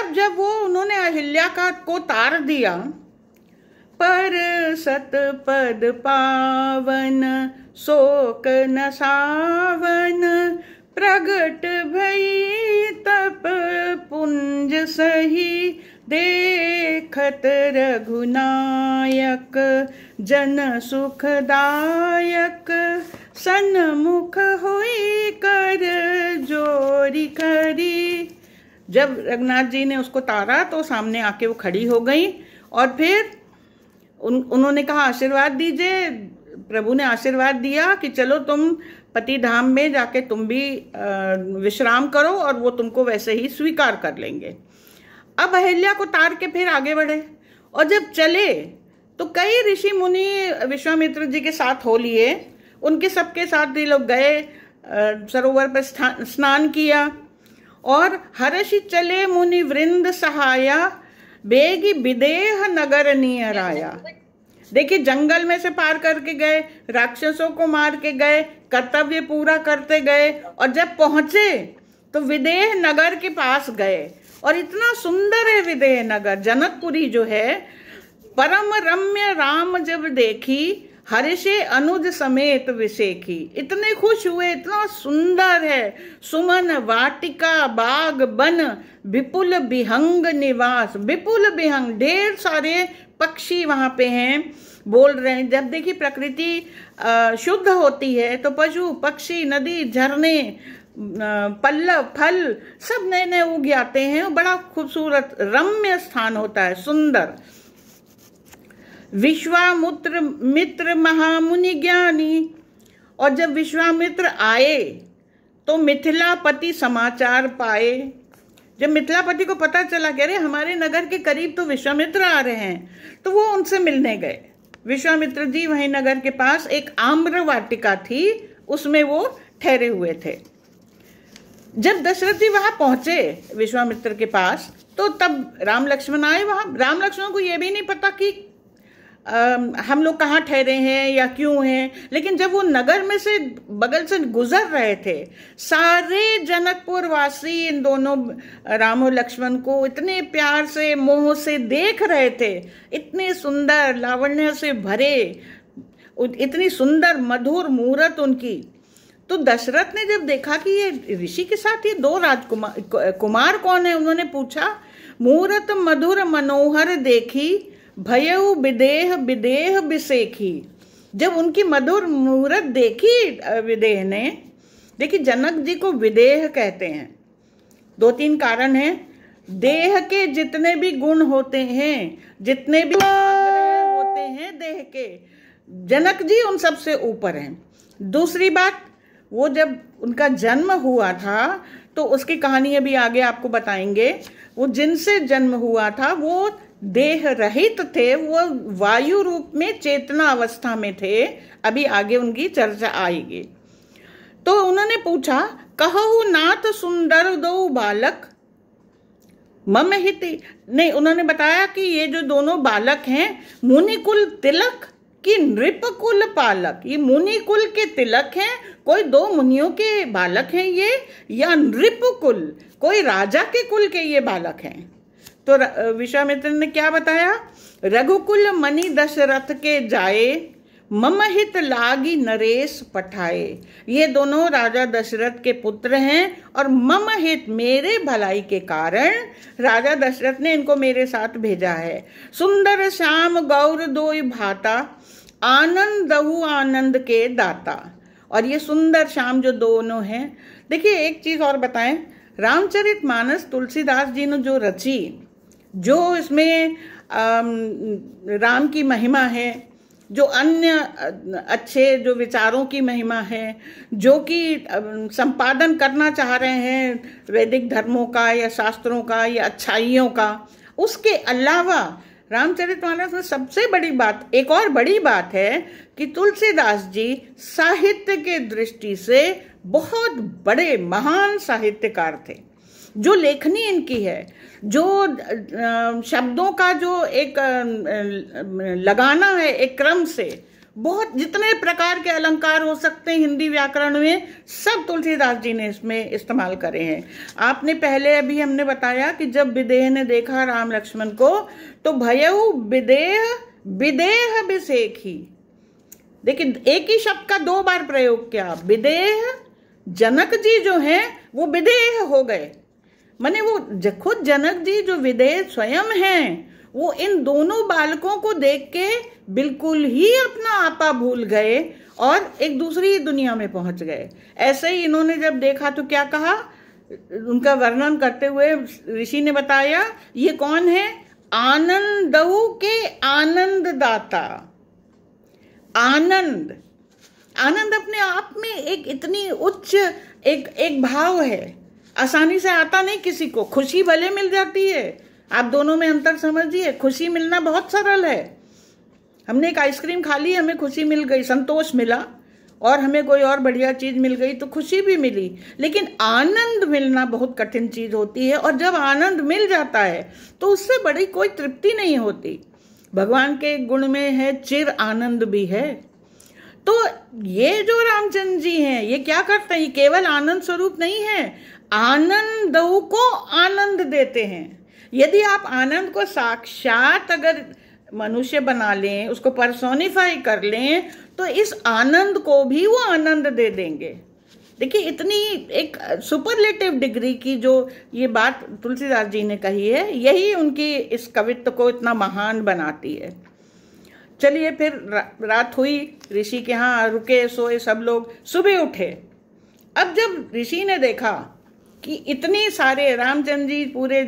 तब जब वो उन्होंने अहिल्या का को तार दिया, पर सतपद पावन शोक न सावन, प्रगट भई तप पुंज सही, देखत रघुनायक जन सुखदायक, सन्मुख होई कर जोरी खरी। जब रघुनाथ जी ने उसको तारा तो सामने आके वो खड़ी हो गई और फिर उन्होंने कहा आशीर्वाद दीजिए। प्रभु ने आशीर्वाद दिया कि चलो तुम पति धाम में जाके तुम भी विश्राम करो और वो तुमको वैसे ही स्वीकार कर लेंगे। अब अहिल्या को तार के फिर आगे बढ़े और जब चले तो कई ऋषि मुनि विश्वामित्र जी के साथ हो लिए। उनके सबके साथ ये लोग गए, सरोवर पर स्नान किया और हर्षि चले मुनि वृंद सहाया, बेगी विदेह नगर नियर आया। देखिए जंगल में से पार करके गए, राक्षसों को मार के गए, कर्तव्य पूरा करते गए और जब पहुंचे तो विदेह नगर के पास गए। और इतना सुंदर है विदेह नगर, जनकपुरी जो है। परम रम्य राम जब देखी, हर्षे अनुज समेत विसेखी। इतने खुश हुए, इतना सुंदर है। सुमन वाटिका बाग बन, विपुल विहंग निवास। विपुल विहंग, ढेर सारे पक्षी वहां पे हैं, बोल रहे हैं। जब देखिए प्रकृति शुद्ध होती है तो पशु पक्षी, नदी, झरने, पल्लव, फल सब नए नए उग जाते हैं। बड़ा खूबसूरत रम्य स्थान होता है, सुंदर। विश्वामित्र मित्र महामुनि ज्ञानी। और जब विश्वामित्र आए तो मिथिलापति समाचार पाए। जब मिथिलापति को पता चला कि अरे हमारे नगर के करीब तो विश्वामित्र आ रहे हैं, तो वो उनसे मिलने गए। विश्वामित्र जी वहीं नगर के पास एक आम्र वाटिका थी, उसमें वो ठहरे हुए थे। जब दशरथ जी वहां पहुंचे विश्वामित्र के पास, तो तब राम लक्ष्मण आए वहां। राम लक्ष्मण को यह भी नहीं पता कि हम लोग कहाँ ठहरे हैं या क्यों हैं, लेकिन जब वो नगर में से बगल से गुजर रहे थे, सारे जनकपुर वासी इन दोनों राम और लक्ष्मण को इतने प्यार से मोह से देख रहे थे। इतने सुंदर, लावण्य से भरे, इतनी सुंदर मधुर मूरत उनकी। तो दशरथ ने जब देखा कि ये ऋषि के साथ ये दो कुमार कौन है, उन्होंने पूछा। मूरत मधुर मनोहर देखी, भयउ विदेह विदेह बिसेखी। जब उनकी मधुर मूरत देखी विदेह ने, देखिए जनक जी को विदेह कहते हैं, दो तीन कारण हैं। देह के जितने भी गुण होते हैं, जितने भी आग्रह होते हैं देह के, जनक जी उन सबसे ऊपर हैं। दूसरी बात, वो जब उनका जन्म हुआ था तो उसकी कहानी अभी आगे आपको बताएंगे। वो जिनसे जन्म हुआ था वो देह रहित थे, वो वायु रूप में चेतना अवस्था में थे। अभी आगे उनकी चर्चा आएगी। तो उन्होंने पूछा, कहु नाथ सुंदर दो बालक मम हिति। नहीं, उन्होंने बताया कि ये जो दोनों बालक हैं, मुनिकुल तिलक कि नृपकुल पालक। ये मुनिकुल के तिलक हैं, कोई दो मुनियों के बालक हैं ये, या नृपकुल कोई राजा के कुल के ये बालक हैं। तो विश्वामित्र ने क्या बताया, रघुकुल मणि दशरथ के जाए, मम हित लागी नरेश पठाए। ये दोनों राजा दशरथ के पुत्र हैं और मम हित, मेरे भलाई के कारण राजा दशरथ ने इनको मेरे साथ भेजा है। सुंदर श्याम गौर दोई भाता, आनंद दहु आनंद के दाता। और ये सुंदर श्याम जो दोनों हैं, देखिए एक चीज और बताएं, रामचरितमानस तुलसीदास जी ने जो रची, जो इसमें राम की महिमा है, जो अन्य अच्छे जो विचारों की महिमा है, जो कि संपादन करना चाह रहे हैं वैदिक धर्मों का या शास्त्रों का या अच्छाइयों का, उसके अलावा रामचरितमानस में सबसे बड़ी बात, एक और बड़ी बात है कि तुलसीदास जी साहित्य के दृष्टि से बहुत बड़े महान साहित्यकार थे। जो लेखनी इनकी है, जो शब्दों का जो एक लगाना है एक क्रम से, बहुत जितने प्रकार के अलंकार हो सकते हैं हिंदी व्याकरण में, सब तुलसीदास जी ने इसमें इस्तेमाल करे हैं। आपने पहले अभी हमने बताया कि जब विदेह ने देखा राम लक्ष्मण को तो भयउ विदेह विदेह बिसेखी। देखिए एक ही शब्द का 2 बार प्रयोग किया। विदेह, जनक जी जो हैं वो विदेह हो गए, माने वो खुद जनक जी जो विदेह स्वयं हैं वो इन दोनों बालकों को देख के बिल्कुल ही अपना आपा भूल गए और एक दूसरी दुनिया में पहुंच गए। ऐसे ही इन्होंने जब देखा तो क्या कहा, उनका वर्णन करते हुए ऋषि ने बताया ये कौन है, आनंदऊ के आनंद दाता। आनंद, आनंद अपने आप में एक इतनी उच्च एक भाव है, आसानी से आता नहीं किसी को। खुशी भले मिल जाती है, आप दोनों में अंतर समझिए। खुशी मिलना बहुत सरल है। हमने एक आइसक्रीम खा ली, हमें खुशी मिल गई, संतोष मिला, और हमें कोई और बढ़िया चीज मिल गई तो खुशी भी मिली। लेकिन आनंद मिलना बहुत कठिन चीज होती है, और जब आनंद मिल जाता है तो उससे बड़ी कोई तृप्ति नहीं होती। भगवान के गुण में है चिर आनंद भी है। तो ये जो रामचंद्र जी हैं ये क्या करते हैं, ये केवल आनंद स्वरूप नहीं है, आनंदों को आनंद देते हैं। यदि आप आनंद को साक्षात अगर मनुष्य बना लें, उसको पर्सोनिफाई कर लें, तो इस आनंद को भी वो आनंद दे देंगे। देखिए इतनी एक सुपरलेटिव डिग्री की जो ये बात तुलसीदास जी ने कही है, यही उनकी इस कवित्व को इतना महान बनाती है। चलिए फिर रात हुई, ऋषि के यहाँ रुके, सोए सब लोग, सुबह उठे। अब जब ऋषि ने देखा कि इतनी सारे रामचंद्र जी पूरे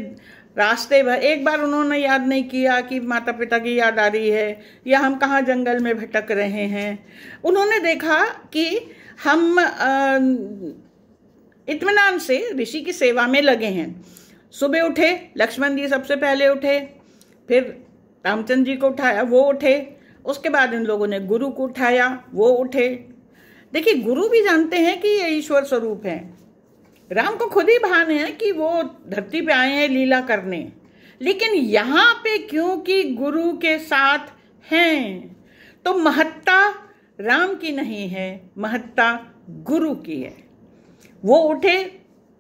रास्ते भर, एक बार उन्होंने याद नहीं किया कि माता पिता की याद आ रही है या हम कहाँ जंगल में भटक रहे हैं। उन्होंने देखा कि हम इत्मीनान से ऋषि की सेवा में लगे हैं। सुबह उठे, लक्ष्मण जी सबसे पहले उठे, फिर रामचंद्र जी को उठाया, वो उठे, उसके बाद इन लोगों ने गुरु को उठाया, वो उठे। देखिए गुरु भी जानते हैं कि ये ईश्वर स्वरूप है। राम को खुद ही भान है कि वो धरती पे आए हैं लीला करने, लेकिन यहाँ पे क्योंकि गुरु के साथ हैं तो महत्ता राम की नहीं है, महत्ता गुरु की है। वो उठे,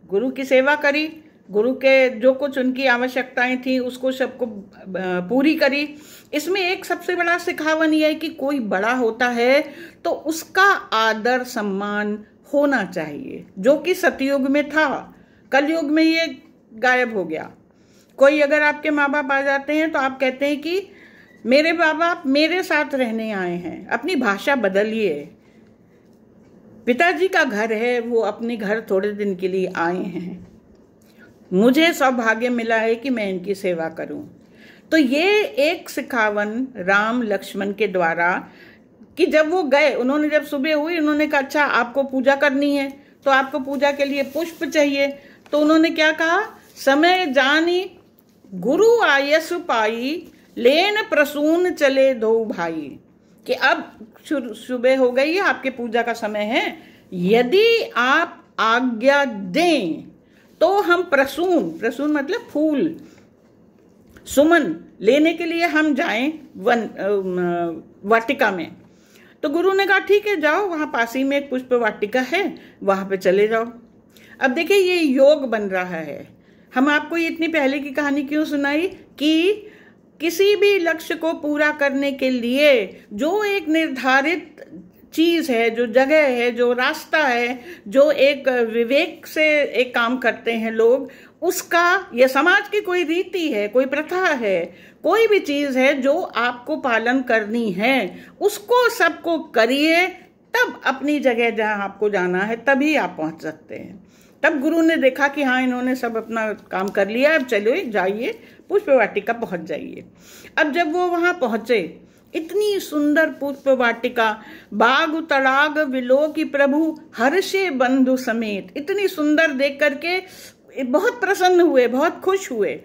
गुरु की सेवा करी, गुरु के जो कुछ उनकी आवश्यकताएं थी उसको सबको पूरी करी। इसमें एक सबसे बड़ा सिखावन यह है कि कोई बड़ा होता है तो उसका आदर सम्मान होना चाहिए, जो कि सतयुग में था। कलयुग में ये गायब हो गया। कोई अगर आपके माँ बाप आ जाते हैं तो आप कहते हैं कि मेरे माँ बाप मेरे साथ रहने आए हैं, अपनी भाषा बदलिए। पिताजी का घर है, वो अपने घर थोड़े दिन के लिए आए हैं, मुझे सौभाग्य मिला है कि मैं इनकी सेवा करूं। तो ये एक सिखावन राम लक्ष्मण के द्वारा कि जब वो गए, उन्होंने जब सुबह हुई, उन्होंने कहा अच्छा आपको पूजा करनी है तो आपको पूजा के लिए पुष्प चाहिए। तो उन्होंने क्या कहा, समय जानी गुरु आयसु पाई, लेन प्रसून चले दो भाई। कि अब सुबह हो गई है, आपके पूजा का समय है, यदि आप आज्ञा दें तो हम प्रसून, प्रसून मतलब फूल, सुमन लेने के लिए हम जाएं वाटिका में। तो गुरु ने कहा ठीक है जाओ, वहां पास ही में एक पुष्प वाटिका है, वहां पे चले जाओ। अब देखिए ये योग बन रहा है। हम आपको ये इतनी पहले की कहानी क्यों सुनाई कि किसी भी लक्ष्य को पूरा करने के लिए जो एक निर्धारित चीज है, जो जगह है, जो रास्ता है, जो एक विवेक से एक काम करते हैं लोग, उसका, ये समाज की कोई रीति है, कोई प्रथा है, कोई भी चीज है जो आपको पालन करनी है, उसको सबको करिए, तब अपनी जगह जहां आपको जाना है तभी आप पहुंच सकते हैं। तब गुरु ने देखा कि हाँ इन्होंने सब अपना काम कर लिया, अब चलो जाइए पुष्प वाटिका पहुंच जाइए। अब जब वो वहां पहुंचे, इतनी सुंदर पुष्प वाटिका, बाग तड़ाग विलो की प्रभु हर्षे बंधु समेत, इतनी सुंदर देख करके बहुत प्रसन्न हुए, बहुत खुश हुए।